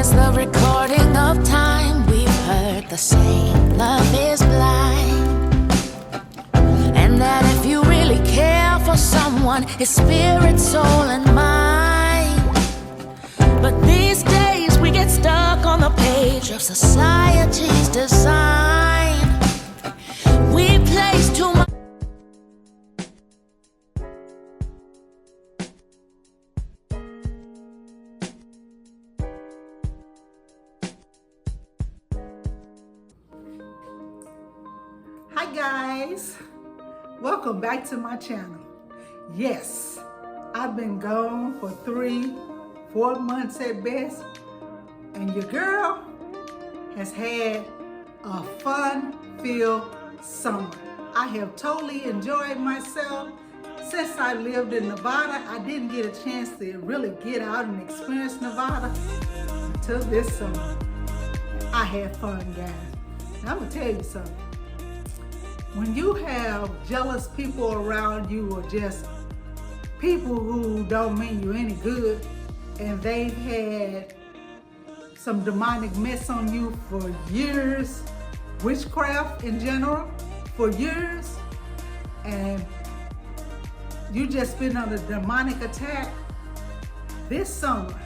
Since the recording of time, we've heard the saying, love is blind. And that if you really care for someone, it's spirit, soul, and mind. But these days we get stuck on the page of society's design. We place too much. Hi guys, welcome back to my channel. Yes, I've been gone for 3-4 months at best, and your girl has had a fun-filled summer. I have totally enjoyed myself. Since I lived in Nevada, I didn't get a chance to really get out and experience Nevada until this summer. I had fun, guys. And I'm gonna tell you something. When you have jealous people around you, or just people who don't mean you any good, and they've had some demonic mess on you for years, witchcraft in general, for years, and you just been under demonic attack, this summer,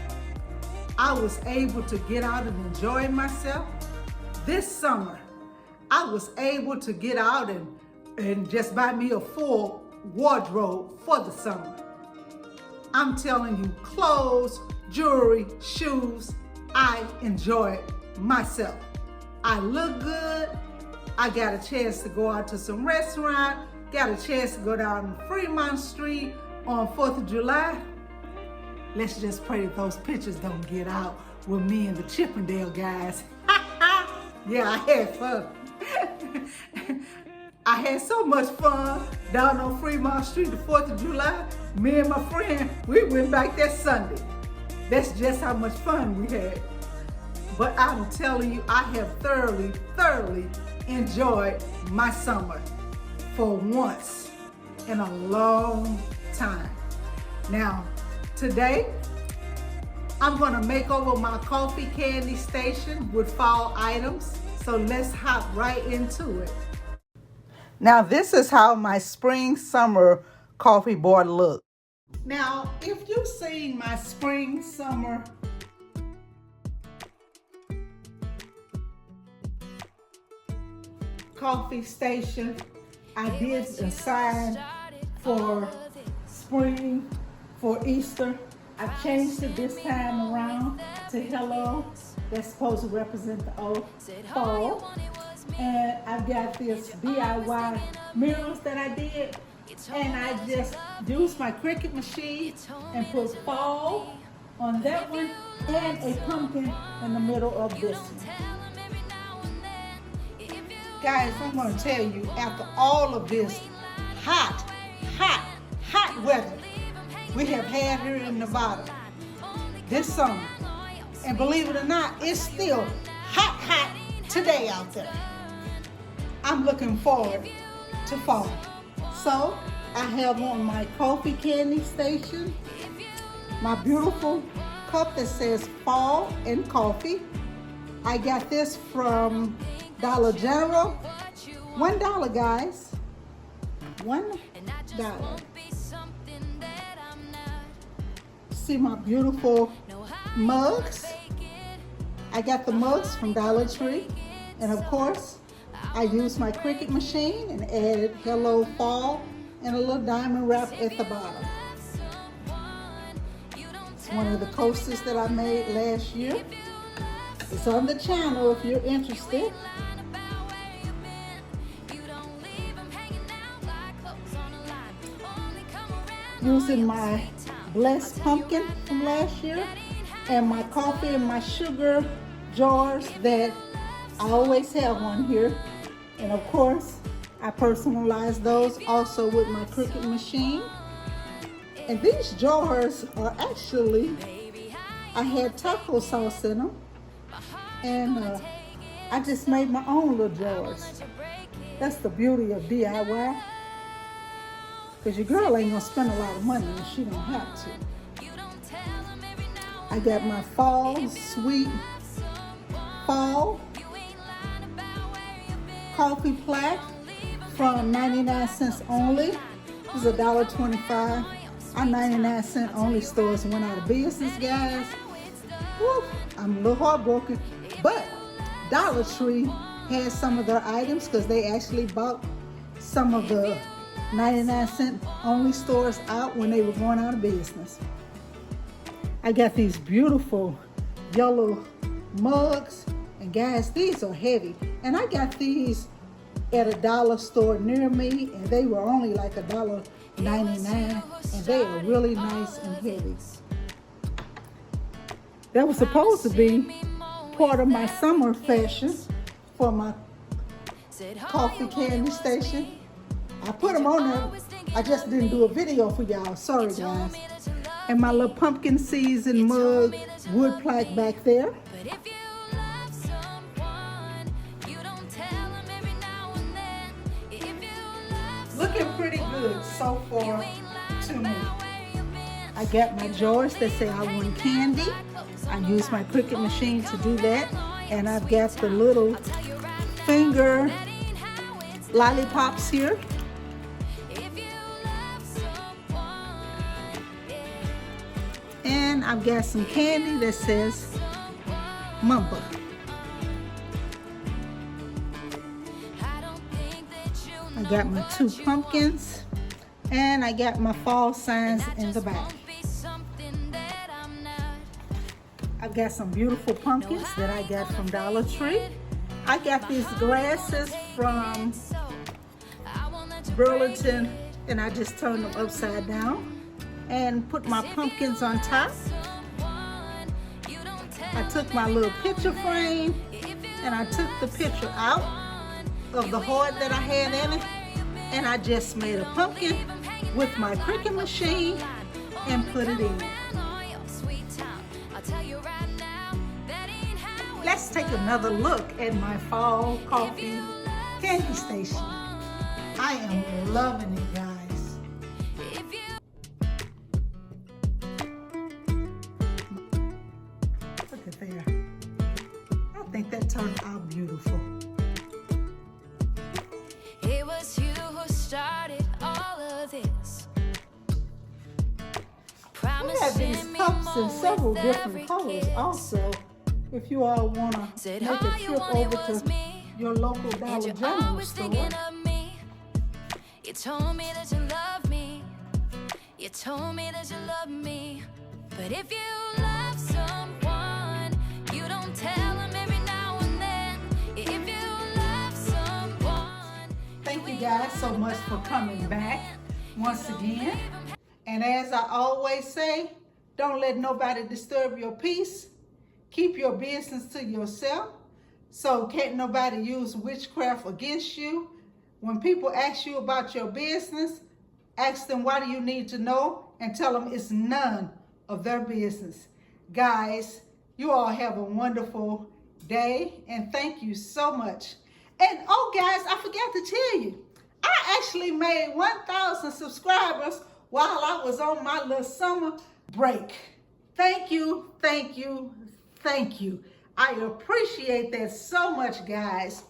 I was able to get out and enjoy myself. This summer, I was able to get out and just buy me a full wardrobe for the summer. I'm telling you, clothes, jewelry, shoes, I enjoyed myself. I look good. I got a chance to go out to some restaurant, got a chance to go down Fremont Street on 4th of July. Let's just pray that those pictures don't get out with me and the Chippendale guys. Yeah, I had fun. I had so much fun down on Fremont Street the 4th of July. Me and my friend, we went back that Sunday. That's just how much fun we had. But I'm telling you, I have thoroughly enjoyed my summer for once in a long time. Now, today, I'm gonna make over my coffee candy station with fall items. So let's hop right into it. Now this is how my spring summer coffee board looks. Now if you've seen my spring summer coffee station, I did a sign for spring, for Easter. I changed it this time around to hello. That's supposed to represent the fall. And I've got this DIY murals that I did. And I just used my Cricut machine and put fall on that one and a pumpkin in the middle of this one. Guys, I'm going to tell you, after all of this hot weather we have had here in Nevada this summer, and believe it or not, it's still hot today out there. I'm looking forward to fall. So I have on my coffee candy station, my beautiful cup that says fall and coffee. I got this from Dollar General. $1, guys. $1. See my beautiful mugs. I got the mugs from Dollar Tree, and of course I used my Cricut machine and added hello fall and a little diamond wrap at the bottom. It's one of the coasters that I made last year. It's on the channel if you're interested. Using my blessed pumpkin from last year, and my coffee and my sugar jars that I always have one here. And of course, I personalize those also with my Cricut machine. And these jars are actually, I had taco sauce in them. And I just made my own little jars. That's the beauty of DIY. Because your girl ain't gonna spend a lot of money and she don't have to. I got my fall sweet fall coffee plaque from 99¢ only. It was $1.25. Our 99¢ only stores went out of business, guys. Woo, I'm a little heartbroken, but Dollar Tree has some of their items because they actually bought some of the 99¢ only stores out when they were going out of business. I got these beautiful yellow mugs, and guys, these are heavy. And I got these at a dollar store near me, and they were only like $1.99, and they are really nice and heavy. That was supposed to be part of my summer fashion for my coffee candy station. I put them on there. I just didn't do a video for y'all. Sorry, guys. And my little pumpkin season mug wood plaque back there. Looking pretty good so far to me. I got my jars that say I want candy. I use my Cricut machine to do that. And I've got the little finger lollipops here. And I've got some candy that says Mamba. I got my 2 pumpkins, and I got my fall signs in the back. I've got some beautiful pumpkins that I got from Dollar Tree. I got these glasses from Burlington, and I just turned them upside down and put my pumpkins on top. I took my little picture frame and I took the picture out of the heart that I had in it, and I just made a pumpkin with my Cricut machine and put it in. Let's take another look at my fall coffee candy station. I am loving it, guys. Look at there. I think that turned out beautiful. It was you who started all of this. We have these cups in several different colors also. If you all want to make a trip over to your local Dollar General store. You told me that you love me. You told me that you love me. But if you love someone, you don't tell them every now and then. If you love someone. Thank you guys so much for coming back once again. And as I always say, don't let nobody disturb your peace. Keep your business to yourself, so can't nobody use witchcraft against you. When people ask you about your business, ask them why do you need to know, and tell them it's none of their business. Guys, you all have a wonderful day, and thank you so much. And oh guys, I forgot to tell you, I actually made 1,000 subscribers while I was on my little summer break. Thank you, thank you, thank you. I appreciate that so much, guys.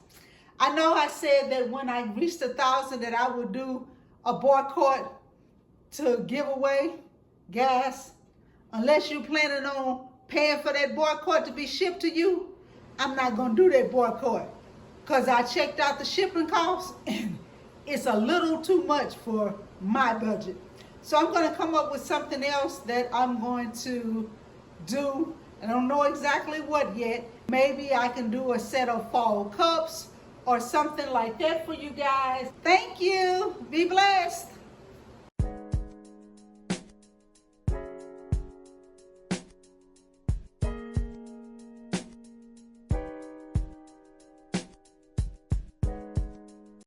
I know I said that when I reached 1,000 that I would do a boycott to give away. Guys, unless you're planning on paying for that boycott to be shipped to you, I'm not going to do that boycott, because I checked out the shipping costs and it's a little too much for my budget. So I'm going to come up with something else that I'm going to do. I don't know exactly what yet. Maybe I can do a set of fall cups or something like that for you guys. Thank you. Be blessed.